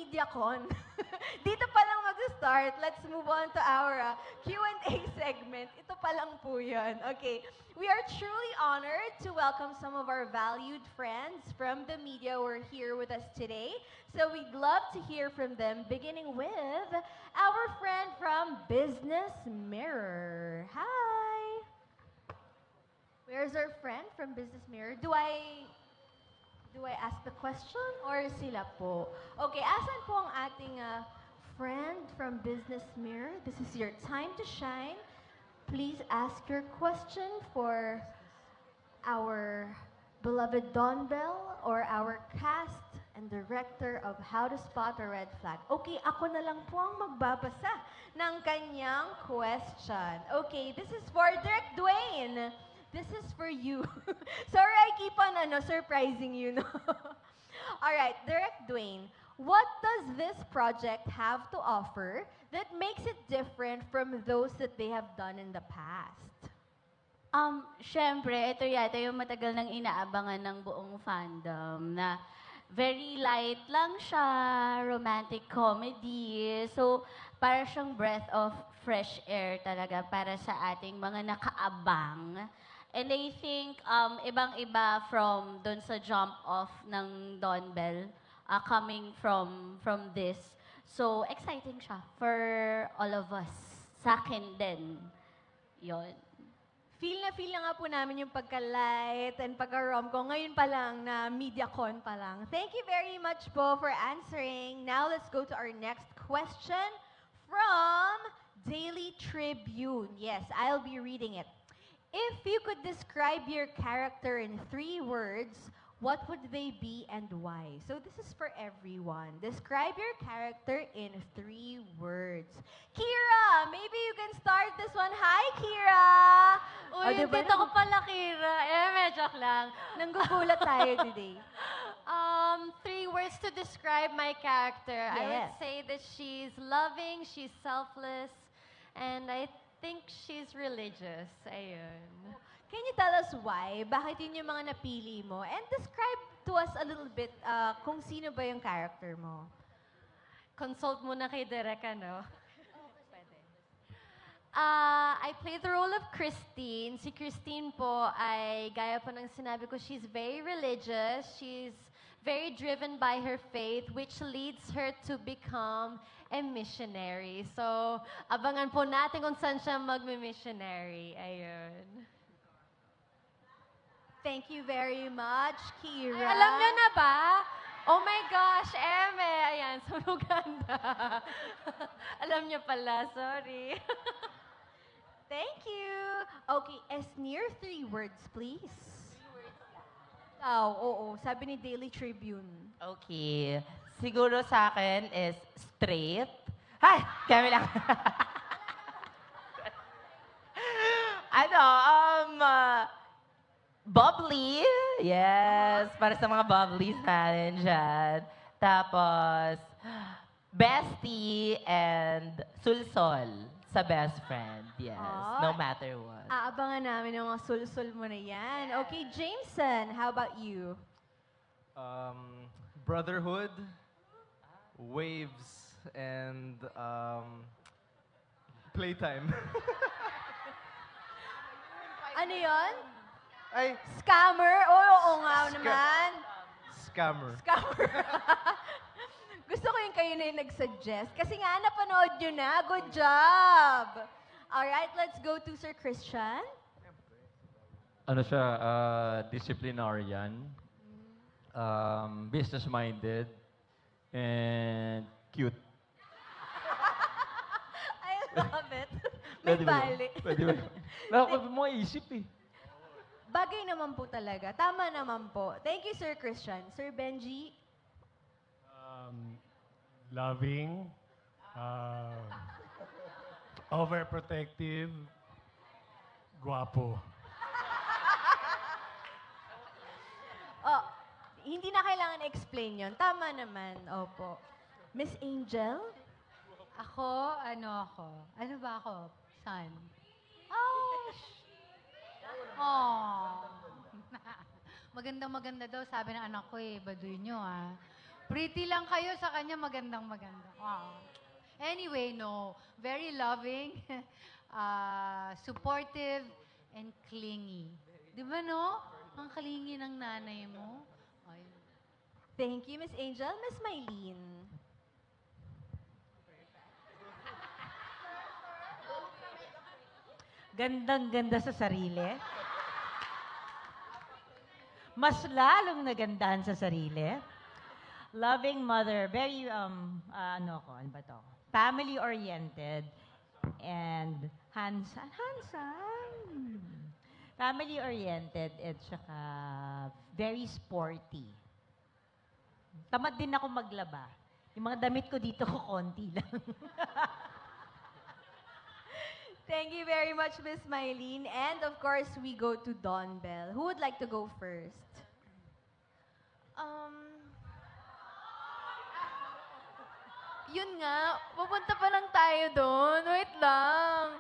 MediaCon. Dito pa lang mag-start. Let's move on to our Q&A segment. Ito pa lang po yun. Okay. We are truly honored to welcome some of our valued friends from the media who are here with us today. So we'd love to hear from them, beginning with our friend from Business Mirror. Hi! Where's our friend from Business Mirror? Do I ask the question or sila po? Okay, asan po ang ating friend from Business Mirror? This is your time to shine. Please ask your question for our beloved Don Bell or our cast and director of How to Spot a Red Flag. Okay, ako na lang po ang magbabasa ng kanyang question. Okay, this is for Direk Dwayne. This is for you. Sorry, I keep on surprising you. No? All right, Direk Dwayne, what does this project have to offer that makes it different from those that they have done in the past? Syempre, ito yata yung matagal nang inaabangan ng buong fandom na very light lang siya, romantic comedy. So, para siyang breath of fresh air talaga para sa ating mga nakaabang. And I think ibang-iba from dun sa jump off ng Don Bell coming from this. So, exciting siya for all of us. Sa akin din. Yon. Feel na nga po namin yung pagka-light and pagka-romcom ngayon pa lang na MediaCon pa lang. Thank you very much po for answering. Now let's go to our next question from Daily Tribune. Yes, I'll be reading it. If you could describe your character in 3 words, what would they be and why? So this is for everyone. Describe your character in 3 words. Kira, maybe you can start this one. Hi, Kira! Uy, yung tito ko pala, Kira. Medyo lang. Nanggugulat tayo today. 3 words to describe my character. I would Yes. say that she's loving, she's selfless, and I think she's religious. Ayun. Can you tell us why? Bakit yun yung mga napili mo? And describe to us a little bit kung sino ba yung character mo. Consult muna kay Derek, ano? I played the role of Christine. Si Christine po ay, gaya po ng sinabi ko, she's very religious. She's very driven by her faith, which leads her to become a missionary. So, abangan po natin kung saan siya magmi-missionary. Ayun. Thank you very much, Kira. Ay, alam niyo na ba? Oh my gosh, Eme! Ayan, sa Uganda. Alam niyo pala, sorry. Thank you. Okay, Esnir, 3 words, please. Oo, sabi ni Daily Tribune. Okay. Siguro sa akin is straight. Ay! Kami lang. Bubbly. Yes. Para sa mga bubblies natin dyan. Tapos, bestie and sulsol sa best friend. Yes. No matter what. Aabangan namin yung mga sul-sul mo na yan. Okay, Jameson, how about you? Brotherhood, waves, and playtime. Ano yon? Ay, Scammer? Oo nga naman. scammer. Scammer. Gusto ko yung kayo na yung nag-suggest. Kasi nga, napanood nyo na. Good job! Alright, let's go to Sir Christian. Ano siya, disciplinarian, business-minded, and cute. I love it. May Pwede ba yun? bali. Pwede ba yun? Nakakapag mo isip eh. Bagay naman po talaga. Tama naman po. Thank you, Sir Christian. Sir Benji? Loving, overprotective, guwapo. Oh, hindi na kailangan explain yon. Tama naman. Opo. Miss Angel? Ako, ano ako? Ano ba ako? Son? Oh! Oh! Magandang maganda daw, sabi ng anak ko eh. Baduy nyo ah. Pretty lang kayo, sa kanya magandang-maganda. Wow. Anyway, no. Very loving, supportive, and clingy. Di ba, no? Ang clingy ng nanay mo. Ay. Thank you, Miss Angel. Miss Mylene. Gandang-ganda sa sarili. Mas lalong nagandahan sa sarili. Loving mother, very, ano ba to? Family-oriented and handsome. Family-oriented at saka very sporty. Tamad din ako maglaba. Yung mga damit ko dito ko konti lang. Thank you very much, Miss Mylene. And of course, we go to Dawn Bell. Who would like to go first? Yun nga, pupunta pa lang tayo doon. Wait lang.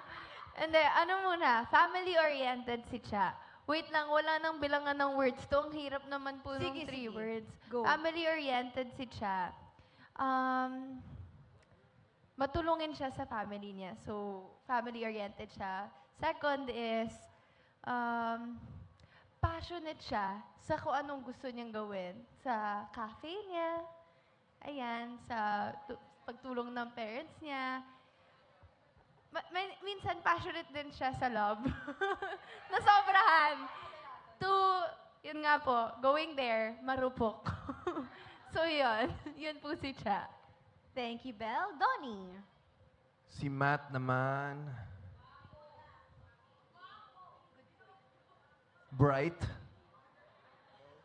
And then, ano muna, family-oriented si Cha. Wait lang, wala nang bilangan ng words to. Ang hirap naman po ng Sige, 3 sige. words. Go. Family-oriented si Cha. Matulungin siya sa family niya. So, family-oriented siya. Second is, passionate siya sa kung anong gusto niyang gawin. Sa cafe niya, ayan, sa pagtulong ng parents niya. Minsan, passionate din siya sa love. Nasobrahan. Yun nga po, going there, marupok. So, yun. Yun po si Cha. Thank you, Belle. Donnie. Si Matt naman. Bright.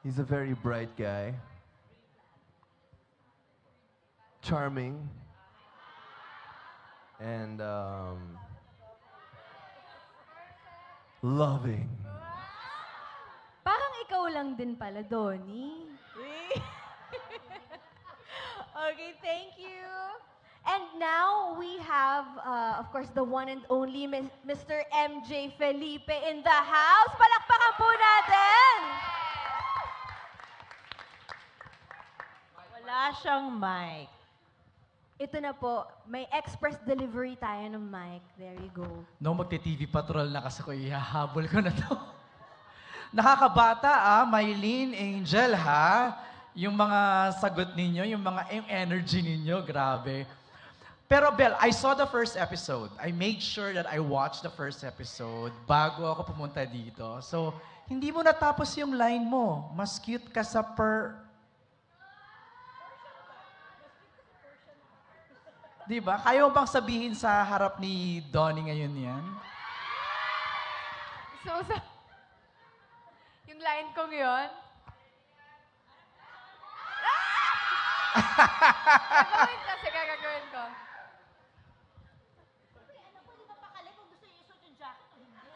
He's a very bright guy. Charming. And loving. Parang ikaw lang din pala, Donnie. Okay, thank you. And now we have, of course, the one and only Mr. MJ Felipe in the house. Palakpakan po natin! Wala siyang mic. Ito na po, may express delivery tayo ng mic. There you go. No, magti-TV Patrol na kasi ko, ihahabol ko na to. Nakakabata Mylene, Angel ha. Yung mga sagot ninyo, yung energy ninyo, grabe. Pero Bel, I saw the first episode. I made sure that I watched the first episode bago ako pumunta dito. So, hindi mo natapos yung line mo. Mas cute ka sa Di ba? Kaya mo bang sabihin sa harap ni Donnie ngayon yan? So, yung line kong yun, gagawin ko, sige, gagawin ko.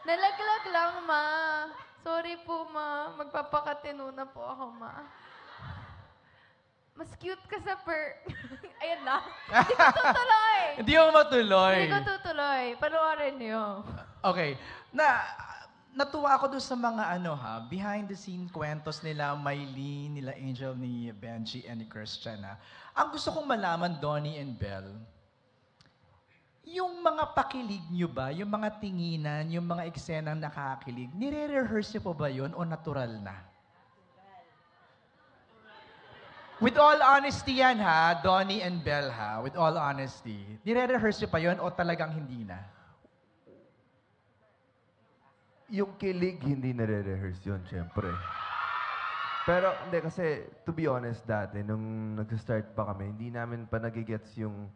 Nalaglag lang, ma. Sorry po, ma. Magpapakatino na po ako, ma. Mas cute ka sa Ayan lang. Hindi ko tutuloy. Hindi mo matuloy. Hindi ko tutuloy. Panoorin niyo. Okay. Natuwa ako doon sa mga behind the scene kwentos nila Mylene, nila Angel, ni Benji, and ni Christian. Ang gusto kong malaman, Donnie and Belle, yung mga pakilig nyo ba, yung mga tinginan, yung mga eksenang nakakakilig, nire-rehearse nyo po ba yun o natural na? With all honesty yan Donnie and Belle with all honesty. Nire-rehearse nyo pa yun o talagang hindi na? Yung kilig, hindi nare-rehearse yun, syempre. Pero, hindi, kasi, to be honest, dati, nung nag-start pa kami, hindi namin pa nagigets yung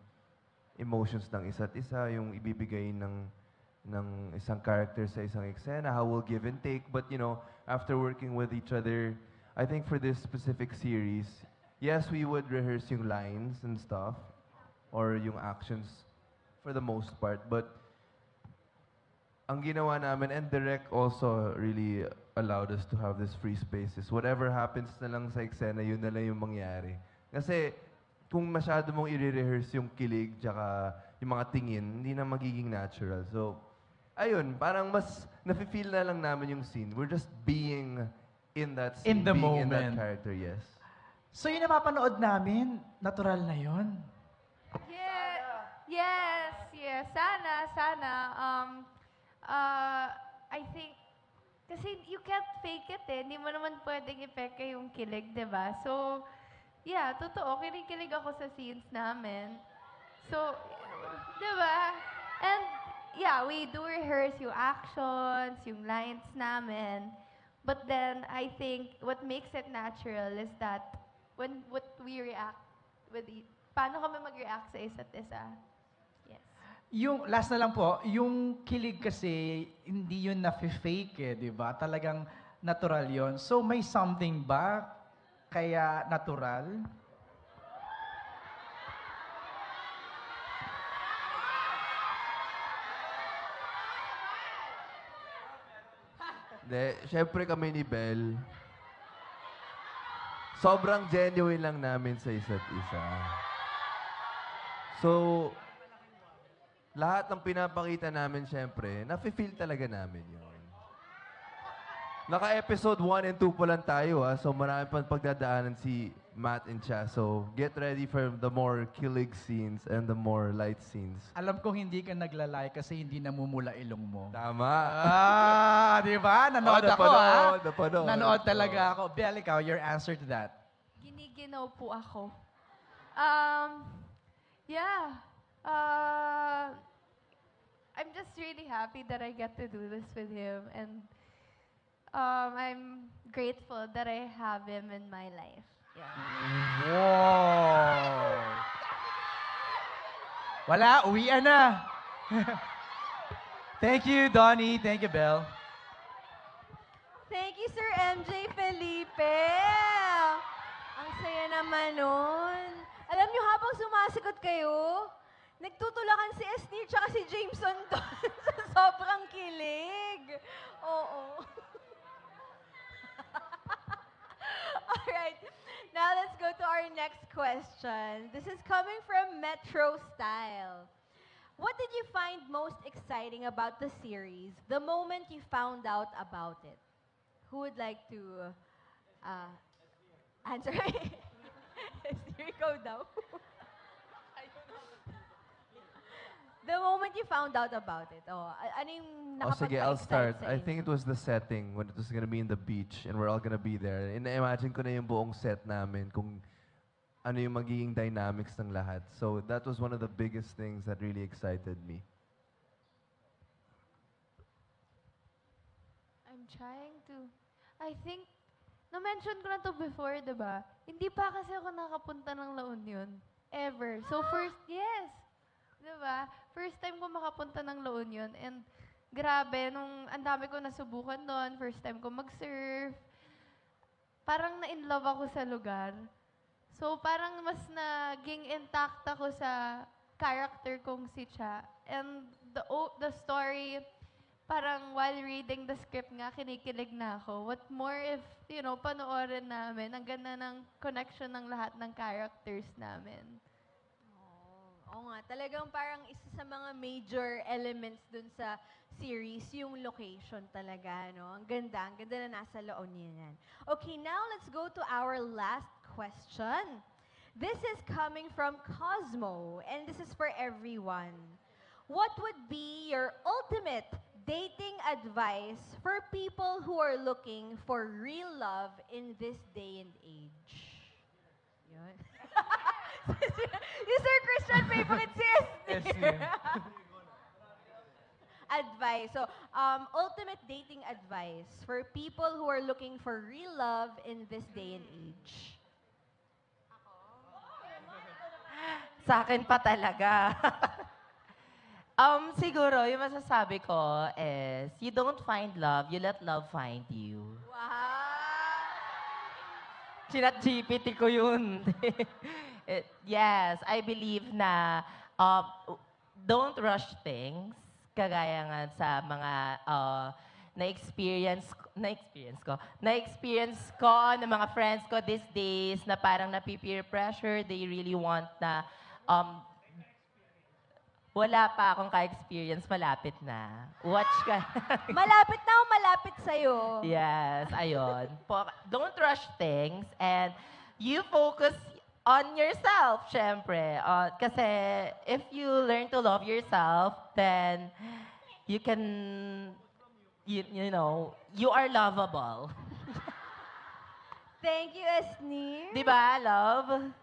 emotions ng isa't isa, yung ibibigay ng isang character sa isang eksena, how we'll give and take. But, after working with each other, I think for this specific series, yes, we would rehearse yung lines and stuff, or yung actions for the most part, but ang ginawa namin, and direct also really allowed us to have this free spaces. Whatever happens na lang sa eksena, yun na lang yung mangyari. Kasi kung masyado mong i-rehearse yung kilig tsaka yung mga tingin, hindi na magiging natural. So, ayun, parang mas nafe-feel na lang namin yung scene. We're just being in that scene, In the being in that moment. character, yes. So yung napapanood namin, natural na yon. Yes. Sana. I think, kasi you can't fake it eh. Hindi mo naman pwedeng ipeke yung kilig, di ba? So, yeah, totoo. Kinikilig ako sa scenes namin. So, di ba? And, yeah, we do rehearse yung actions, yung lines namin. But then, I think what makes it natural is that what we react paano kami mag-react sa isa't isa. Yes. Yung, last na lang po, yung kilig kasi, hindi yun na-fake eh, di ba? Talagang natural yon. So may something ba kaya natural? Hindi, syempre kami ni Belle, sobrang genuine lang namin sa isa't isa. So, lahat ng pinapakita namin, syempre, nafe-feel talaga namin yun. Naka-episode 1 and 2 pa lang tayo, ha? So, marami pang pagdadaanan si Matt and Cha. So, get ready for the more kilig scenes and the more light scenes. Alam kong hindi ka naglalay kasi hindi namumula ilong mo. Tama. Di ba? Nanood ako, napanood. Nanood talaga ako. Belle, ikaw, your answer to that. Giniginaw po ako. Yeah. I'm just really happy that I get to do this with him, and I'm grateful that I have him in my life. Yeah. Wow! Wala, uwian na. Thank you, Donnie. Thank you, Belle. Thank you, Sir MJ Felipe. Ang saya naman nun. Alam niyo, habang sumasikot kayo, nagtutulakan si Esnir tsaka si Jameson doon sa sobrang kilig. Oo. Alright, now let's go to our next question. This is coming from Metro Style. What did you find most exciting about the series the moment you found out about it? Who would like to answer? Here you go daw. The moment you found out about it, ano yung Sige, I'll start. nakapagpa-excite sa I inyo? think it was the setting when it was gonna be in the beach and we're all gonna be there. Ina-imagine ko na yung buong set namin kung ano yung magiging dynamics ng lahat. So that was one of the biggest things that really excited me. I'm trying to... I think, na-mention ko na to before, di ba? Hindi pa kasi ako nakapunta ng La Union. Ever. So first, yes. Di ba? First time ko makapunta ng La Union. And grabe, nung ang dami ko nasubukan doon, first time ko mag-surf. Parang na-in-love ako sa lugar. So parang mas naging intact ako sa character kong si Cha. And the story, parang while reading the script nga, kinikilig na ako. What more if, panoorin namin, ang ganda ng connection ng lahat ng characters namin. Oo nga, talagang parang isa sa mga major elements dun sa series, yung location talaga, no? Ang ganda na nasa La Union yan. Okay, now let's go to our last question. This is coming from Cosmo, and this is for everyone. What would be your ultimate dating advice for people who are looking for real love in this day and age? Yun. Yung Sir Christian favorite si Esther. Advice. So, ultimate dating advice for people who are looking for real love in this day and age. Sa akin pa talaga. Siguro, yung masasabi ko is, you don't find love, you let love find you. Wow! Chinat GPT ko yun. Yes, I believe na don't rush things. Kagaya nga sa mga na-experience ko ng mga friends ko these days na parang napi-peer pressure, they really want na wala pa akong ka-experience, malapit na. Watch ka. Malapit na o malapit sa'yo? Yes, ayun. Don't rush things and you focus on yourself, syempre. Kasi if you learn to love yourself, then you can, you know, you are lovable. Thank you, Esnir. Di ba, love?